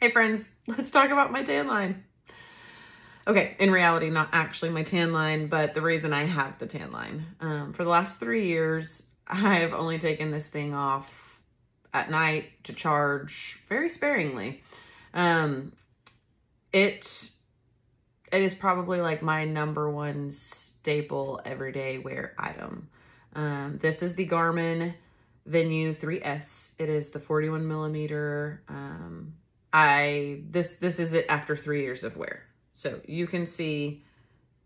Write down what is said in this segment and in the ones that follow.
Hey friends, let's talk about my tan line. Okay, in reality, not actually my tan line, but the reason I have the tan line. For the last 3 years, I've only taken this thing off at night to charge very sparingly. Um, it is probably like my number one staple everyday wear item. This is the Garmin Venu 3S. It is the 41 millimeter. This is it after 3 years of wear. So you can see,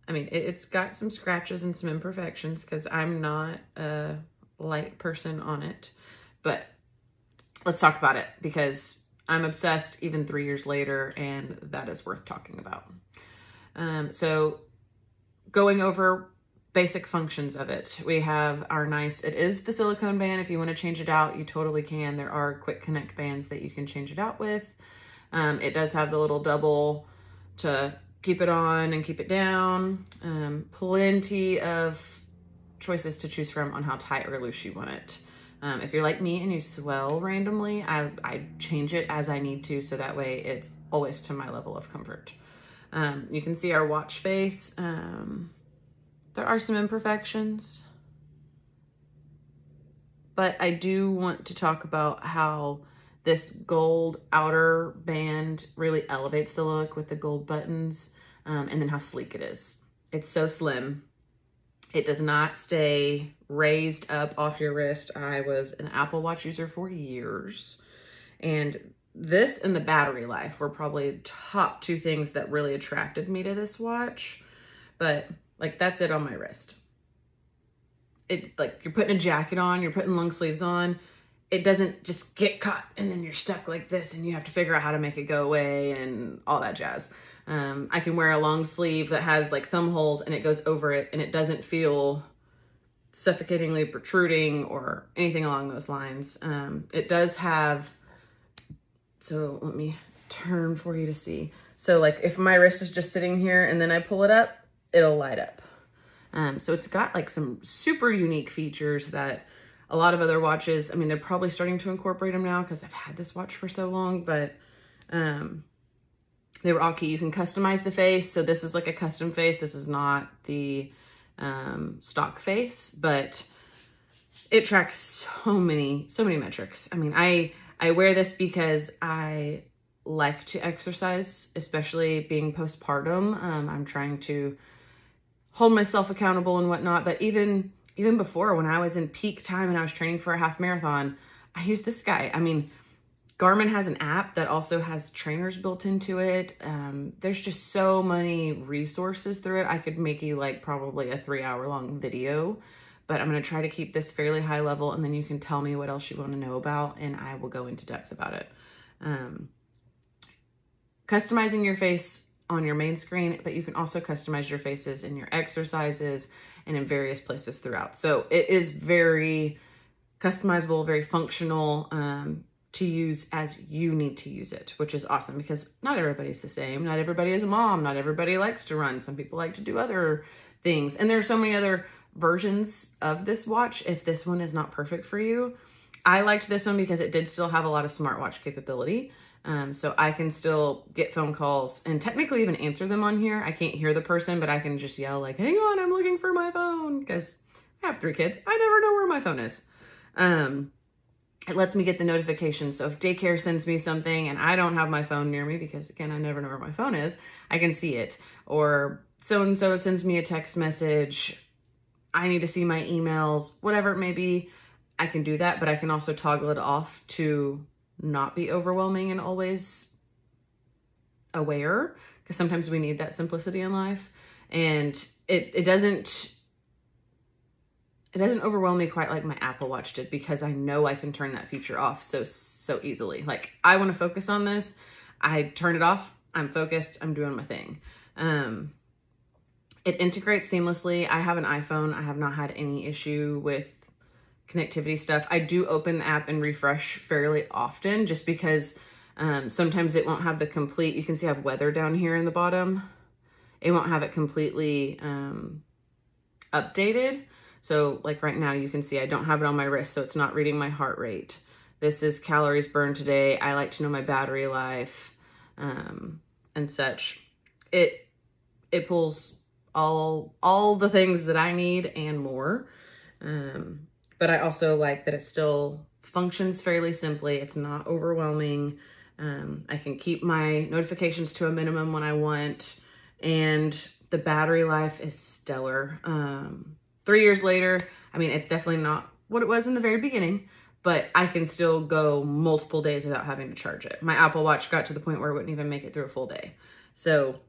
I mean, it's got some scratches and some imperfections because I'm not a light person on it, but let's talk about it because I'm obsessed even 3 years later, and that is worth talking about. So going over basic functions of it, we have our it is the silicone band. If you want to change it out, you totally can. There are quick connect bands that you can change it out with. It does have the little double to keep it on and keep it down. Plenty of choices to choose from on how tight or loose you want it. If you're like me and you swell randomly, I change it as I need to, so that way it's always to my level of comfort. You can see our watch face. There are some imperfections, but I do want to talk about how this gold outer band really elevates the look with the gold buttons, and then how sleek it is. It's so slim. It does not stay raised up off your wrist. I was an Apple Watch user for years, and this and the battery life were probably top two things that really attracted me to this watch. But like, that's it on my wrist. It, like, you're putting a jacket on, you're putting long sleeves on, it doesn't just get caught and then you're stuck like this and you have to figure out how to make it go away and all that jazz. I can wear a long sleeve that has like thumb holes and it goes over it and it doesn't feel suffocatingly protruding or anything along those lines. It does have, so let me turn for you to see. So like if my wrist is just sitting here and then I pull it up, it'll light up. So it's got like some super unique features that a lot of other watches, I mean, they're probably starting to incorporate them now because I've had this watch for so long, but they were all key. You can customize the face. So this is like a custom face. This is not the stock face, but it tracks so many metrics. I mean, I wear this because I like to exercise, especially being postpartum. I'm trying to hold myself accountable and whatnot, but even before, when I was in peak time and I was training for a half marathon, I used this guy. I mean, Garmin has an app that also has trainers built into it. There's just so many resources through it. I could make you like probably a 3-hour-long video, but I'm going to try to keep this fairly high level, and then you can tell me what else you want to know about, and I will go into depth about it. Customizing your face on your main screen, but you can also customize your faces in your exercises and in various places throughout. So it is very customizable, very functional, to use as you need to use it, which is awesome because not everybody's the same. Not everybody is a mom. Not everybody likes to run. Some people like to do other things. And there are so many other versions of this watch if this one is not perfect for you. I liked this one because it did still have a lot of smartwatch capability. So I can still get phone calls and technically even answer them on here. I can't hear the person, but I can just yell like, hang on, I'm looking for my phone, because I have 3 kids. I never know where my phone is. It lets me get the notifications. So if daycare sends me something and I don't have my phone near me, because again, I never know where my phone is, I can see it. Or so-and-so sends me a text message, I need to see my emails, whatever it may be, I can do that, but I can also toggle it off to not be overwhelming and always aware, because sometimes we need that simplicity in life. And it doesn't overwhelm me quite like my Apple Watch did, because I know I can turn that feature off so easily. Like, I want to focus on this, I turn it off, I'm focused, I'm doing my thing. It integrates seamlessly. I have an iPhone. I have not had any issue with connectivity stuff. I do open the app and refresh fairly often, just because sometimes it won't have the complete, you can see I have weather down here in the bottom. It won't have it completely updated. So like right now you can see I don't have it on my wrist, so it's not reading my heart rate. This is calories burned today. I like to know my battery life. and such. It pulls all the things that I need and more. But I also like that it still functions fairly simply. It's not overwhelming. I can keep my notifications to a minimum when I want, and the battery life is stellar. 3 years later, I mean, it's definitely not what it was in the very beginning, but I can still go multiple days without having to charge it. My Apple Watch got to the point where it wouldn't even make it through a full day. So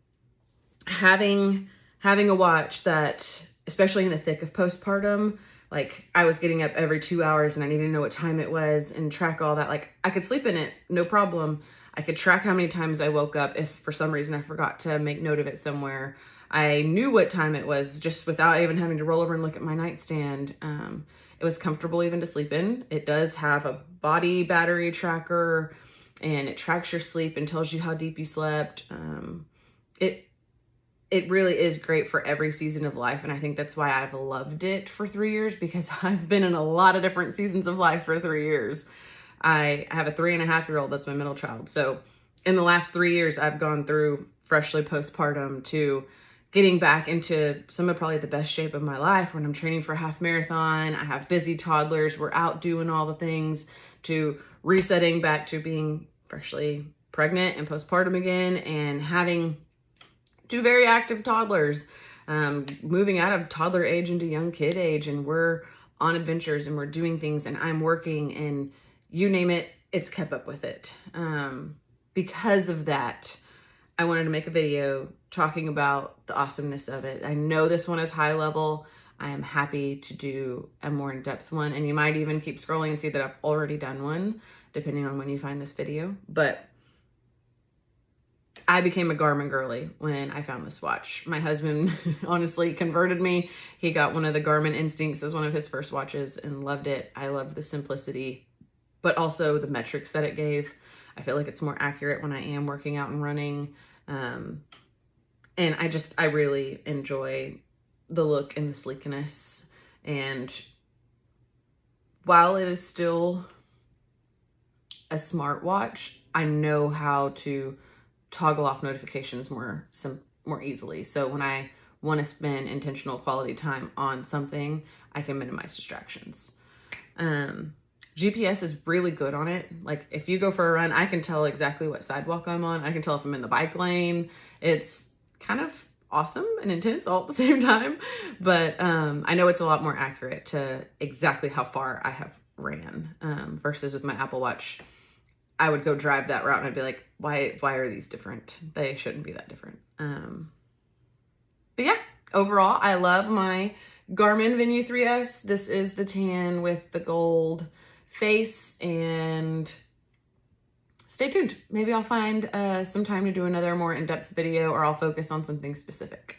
having a watch that, especially in the thick of postpartum, like I was getting up every 2 hours and I needed to know what time it was and track all that. Like I could sleep in it, no problem. I could track how many times I woke up if for some reason I forgot to make note of it somewhere. I knew what time it was just without even having to roll over and look at my nightstand. It was comfortable even to sleep in. It does have a body battery tracker and it tracks your sleep and tells you how deep you slept. It really is great for every season of life. And I think that's why I've loved it for 3 years, because I've been in a lot of different seasons of life for 3 years. I have a 3.5-year-old, that's my middle child. So in the last 3 years, I've gone through freshly postpartum to getting back into some of probably the best shape of my life when I'm training for a half marathon. I have busy toddlers. We're out doing all the things, to resetting back to being freshly pregnant and postpartum again, and having 2 very active toddlers, moving out of toddler age into young kid age, and we're on adventures and we're doing things and I'm working and you name it, it's kept up with it. Because of that, I wanted to make a video talking about the awesomeness of it. I know this one is high level. I am happy to do a more in-depth one, and you might even keep scrolling and see that I've already done one, depending on when you find this video. But I became a Garmin girly when I found this watch. My husband honestly converted me. He got one of the Garmin Instincts as one of his first watches and loved it. I loved the simplicity, but also the metrics that it gave. I feel like it's more accurate when I am working out and running. And I really enjoy the look and the sleekness. And while it is still a smartwatch, I know how to toggle off notifications more easily. So when I want to spend intentional quality time on something, I can minimize distractions. GPS is really good on it. Like if you go for a run, I can tell exactly what sidewalk I'm on. I can tell if I'm in the bike lane. It's kind of awesome and intense all at the same time. But I know it's a lot more accurate to exactly how far I have ran, versus with my Apple Watch. I would go drive that route and I'd be like, why are these different? They shouldn't be that different. But yeah, overall, I love my Garmin Venu 3S. This is the tan with the gold face, and stay tuned. Maybe I'll find some time to do another more in-depth video, or I'll focus on something specific.